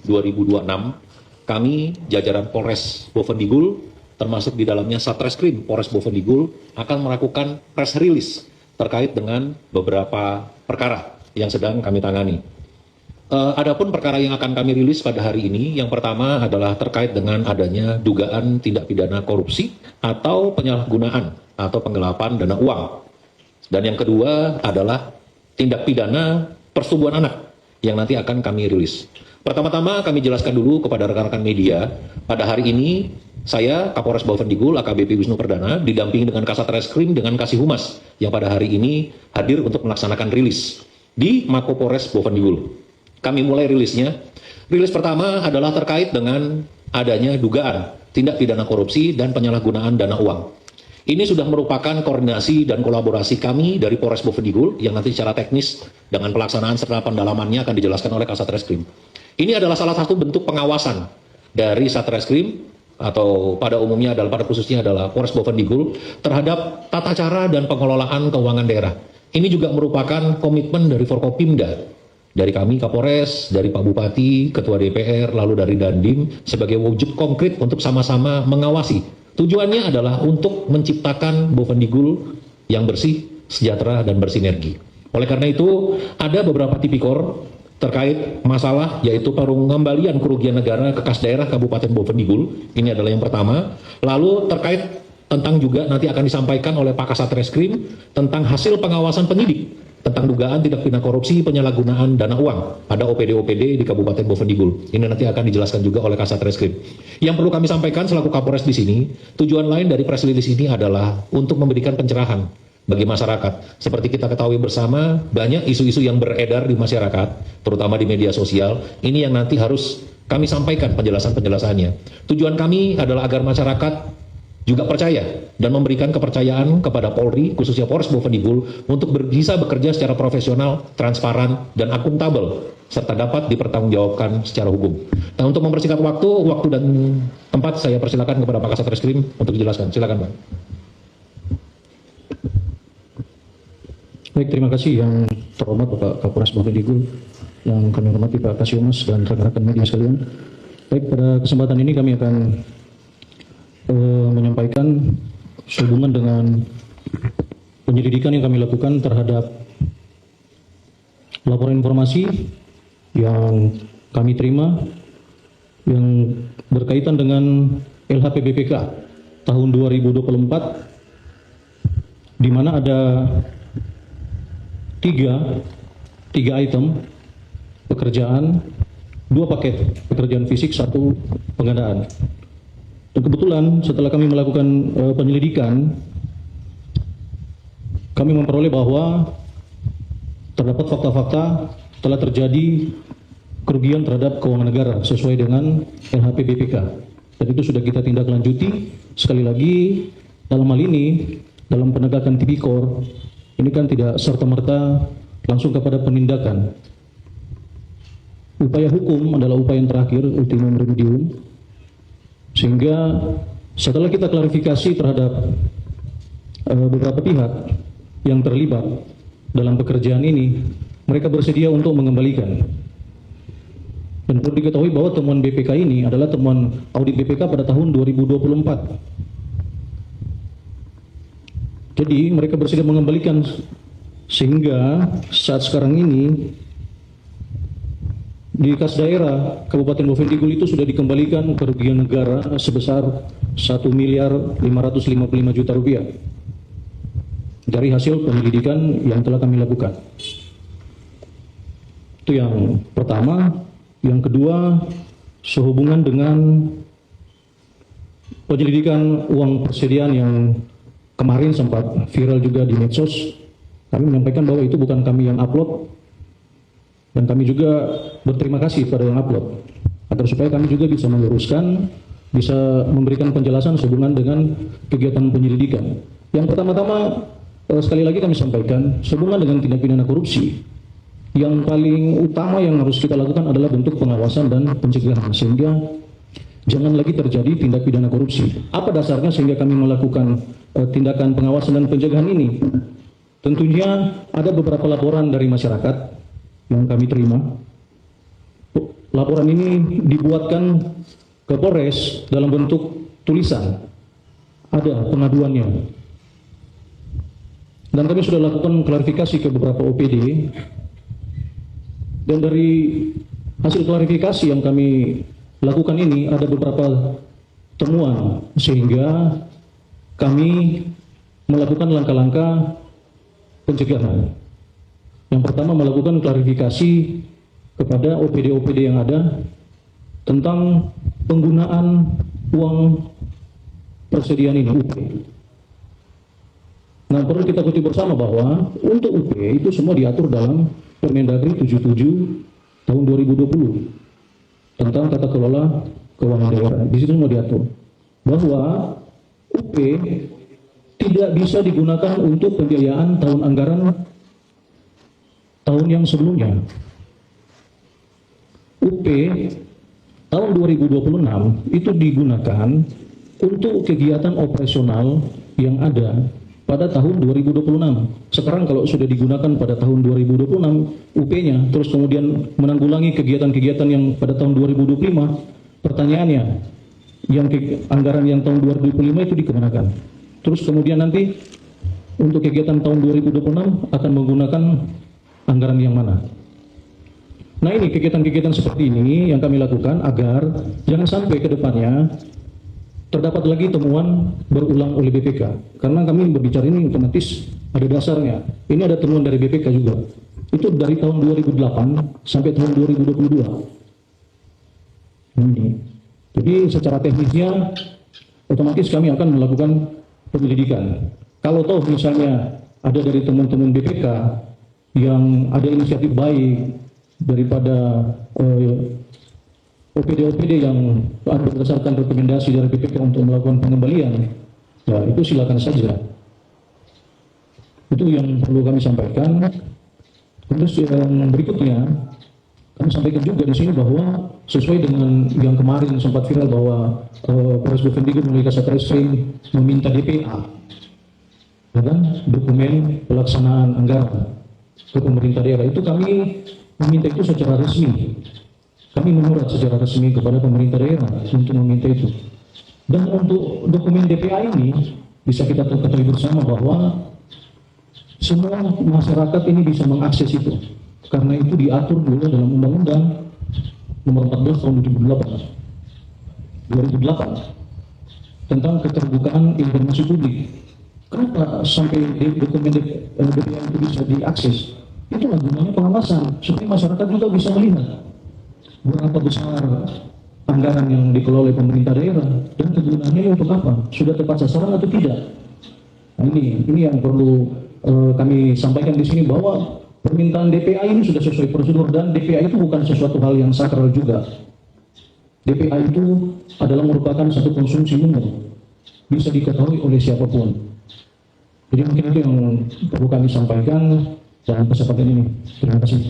2026, kami jajaran Polres Bovendigul, termasuk di dalamnya Satreskrim Polres Bovendigul, akan melakukan press release terkait dengan beberapa perkara yang sedang kami tangani. Adapun perkara yang akan kami rilis pada hari ini, yang pertama adalah terkait dengan adanya dugaan tindak pidana korupsi atau penyalahgunaan atau penggelapan dana uang. Dan yang kedua adalah tindak pidana persetubuhan anak yang nanti akan kami rilis. Pertama-tama kami jelaskan dulu kepada rekan-rekan media, pada hari ini saya Kapolres Bovendigul AKBP Wisnu Perdana didampingi dengan Kasat Reskrim dengan Kasih Humas yang pada hari ini hadir untuk melaksanakan rilis di Mako Polres Bovendigul. Kami mulai rilisnya. Rilis pertama adalah terkait dengan adanya dugaan tindak pidana korupsi dan penyalahgunaan dana uang. Ini sudah merupakan koordinasi dan kolaborasi kami dari Polres Bovendigul yang nanti secara teknis dengan pelaksanaan serta pendalamannya akan dijelaskan oleh Kasat Reskrim. Ini adalah salah satu bentuk pengawasan dari Satreskrim atau pada umumnya adalah pada khususnya adalah Polres Bovendigul terhadap tata cara dan pengelolaan keuangan daerah. Ini juga merupakan komitmen dari Forkopimda, dari kami Kapolres, dari Pak Bupati, Ketua DPR, lalu dari Dandim sebagai wujud konkret untuk sama-sama mengawasi. Tujuannya adalah untuk menciptakan Bovendigul yang bersih, sejahtera, dan bersinergi. Oleh karena itu, ada beberapa tipikor terkait masalah yaitu pengembalian kerugian negara ke kas daerah Kabupaten Bovendigul. Ini adalah yang pertama. Lalu terkait tentang juga nanti akan disampaikan oleh Pak Kasat Reskrim tentang hasil pengawasan penyidik tentang dugaan tindak pidana korupsi penyalahgunaan dana uang pada OPD-OPD di Kabupaten Bovendigul. Ini nanti akan dijelaskan juga oleh Kasat Reskrim. Yang perlu kami sampaikan selaku Kapolres di sini, tujuan lain dari press release ini adalah untuk memberikan pencerahan bagi masyarakat. Seperti kita ketahui bersama, banyak isu-isu yang beredar di masyarakat, terutama di media sosial. Ini yang nanti harus kami sampaikan penjelasan-penjelasannya. Tujuan kami adalah agar masyarakat juga percaya dan memberikan kepercayaan kepada Polri, khususnya Polres Bovendigul, untuk bisa bekerja secara profesional, transparan, dan akuntabel, serta dapat dipertanggungjawabkan secara hukum. Nah, untuk mempersingkat waktu dan tempat, saya persilakan kepada Pak Kasat Reskrim untuk dijelaskan. Silakan, Pak. Baik, terima kasih yang terhormat Bapak Kapolres Bovendigul, yang kami hormati Pak Kasih Humas dan rekan-rekan media sekalian. Baik, pada kesempatan ini kami akan menyampaikan sehubungan dengan penyelidikan yang kami lakukan terhadap laporan informasi yang kami terima yang berkaitan dengan LHPBPK tahun 2024, di mana ada tiga item pekerjaan, 2 paket pekerjaan fisik, 1 pengadaan. Dan kebetulan setelah kami melakukan penyelidikan, kami memperoleh bahwa terdapat fakta-fakta telah terjadi kerugian terhadap keuangan negara sesuai dengan LHPBPK. Dan itu sudah kita tindak lanjuti. Sekali lagi, dalam hal ini, dalam penegakan tipikor, ini kan tidak serta-merta langsung kepada penindakan. Upaya hukum adalah upaya yang terakhir, ultimum remedium. Sehingga setelah kita klarifikasi terhadap beberapa pihak yang terlibat dalam pekerjaan ini, mereka bersedia untuk mengembalikan. Dan perlu diketahui bahwa temuan BPK ini adalah temuan audit BPK pada tahun 2024. Jadi mereka bersedia mengembalikan, sehingga saat sekarang ini di kas daerah Kabupaten Bovendigul itu sudah dikembalikan kerugian negara sebesar 1.555 juta rupiah dari hasil penyelidikan yang telah kami lakukan. Itu yang pertama. Yang kedua, sehubungan dengan penyelidikan uang persediaan yang kemarin sempat viral juga di medsos, kami menyampaikan bahwa itu bukan kami yang upload. Dan kami juga berterima kasih pada yang upload, agar supaya kami juga bisa meluruskan, bisa memberikan penjelasan sehubungan dengan kegiatan penyelidikan. Yang pertama-tama, sekali lagi kami sampaikan, sehubungan dengan tindak pidana korupsi, yang paling utama yang harus kita lakukan adalah bentuk pengawasan dan pencegahan, sehingga jangan lagi terjadi tindak pidana korupsi. Apa dasarnya sehingga kami melakukan tindakan pengawasan dan pencegahan ini? Tentunya ada beberapa laporan dari masyarakat yang kami terima. laporan ini dibuatkan ke Polres dalam bentuk tulisan. Ada pengaduannya. Dan kami sudah lakukan klarifikasi ke beberapa OPD. Dan dari hasil klarifikasi yang kami lakukan ini ada beberapa temuan, sehingga kami melakukan langkah-langkah pencegahan. Yang pertama, melakukan klarifikasi kepada OPD-OPD yang ada tentang penggunaan uang persediaan ini, UP. Nah, perlu kita kutip bersama bahwa untuk UP itu semua diatur dalam Permendagri 77 tahun 2020 tentang tata kelola keuangan daerah. Di situ semua diatur bahwa UP tidak bisa digunakan untuk pembiayaan tahun anggaran tahun yang sebelumnya. UP tahun 2026 itu digunakan untuk kegiatan operasional yang ada pada tahun 2026. Sekarang kalau sudah digunakan pada tahun 2026 UP-nya, terus kemudian menanggulangi kegiatan-kegiatan yang pada tahun 2025, pertanyaannya, yang anggaran yang tahun 2025 itu dikemanakan? Terus kemudian nanti untuk kegiatan tahun 2026 akan menggunakan anggaran yang mana? Nah, ini kegiatan-kegiatan seperti ini yang kami lakukan agar jangan sampai ke depannya terdapat lagi temuan berulang oleh BPK. Karena kami berbicara ini otomatis ada dasarnya. Ini ada temuan dari BPK juga. Itu dari tahun 2008 sampai tahun 2022. Ini. Jadi secara teknisnya otomatis kami akan melakukan penyelidikan. Kalau tahu misalnya ada dari teman-teman BPK yang ada inisiatif baik daripada OPD-OPD yang berdasarkan rekomendasi dari BPK untuk melakukan pengembalian, ya itu silakan saja. Itu yang perlu kami sampaikan. Terus yang berikutnya, kami sampaikan juga di sini bahwa sesuai dengan yang kemarin sempat viral bahwa Polres Bovendigul melalui Kasatreskrim meminta DPA, ya kan, dokumen pelaksanaan anggaran ke pemerintah daerah. Itu kami meminta itu secara resmi. Kami menyurat secara resmi kepada pemerintah daerah untuk meminta itu. Dan untuk dokumen DPA ini bisa kita ketahui bersama bahwa semua masyarakat ini bisa mengakses itu. Karena itu diatur dulu dalam Undang-Undang Nomor 14 Tahun 2008 tentang keterbukaan informasi publik. Kenapa sampai dokumen DPA itu bisa diakses? Itulah gunanya pengawasan supaya masyarakat juga bisa melihat berapa besar anggaran yang dikelola oleh pemerintah daerah dan kegunaannya untuk apa, sudah tepat sasaran atau tidak. Nah, ini yang perlu kami sampaikan di sini bahwa permintaan DPA ini sudah sesuai prosedur dan DPA itu bukan sesuatu hal yang sakral juga. DPA itu adalah merupakan satu konsumsi umum, bisa diketahui oleh siapapun. Jadi mungkin itu yang perlu kami sampaikan dalam kesempatan ini. Terima kasih.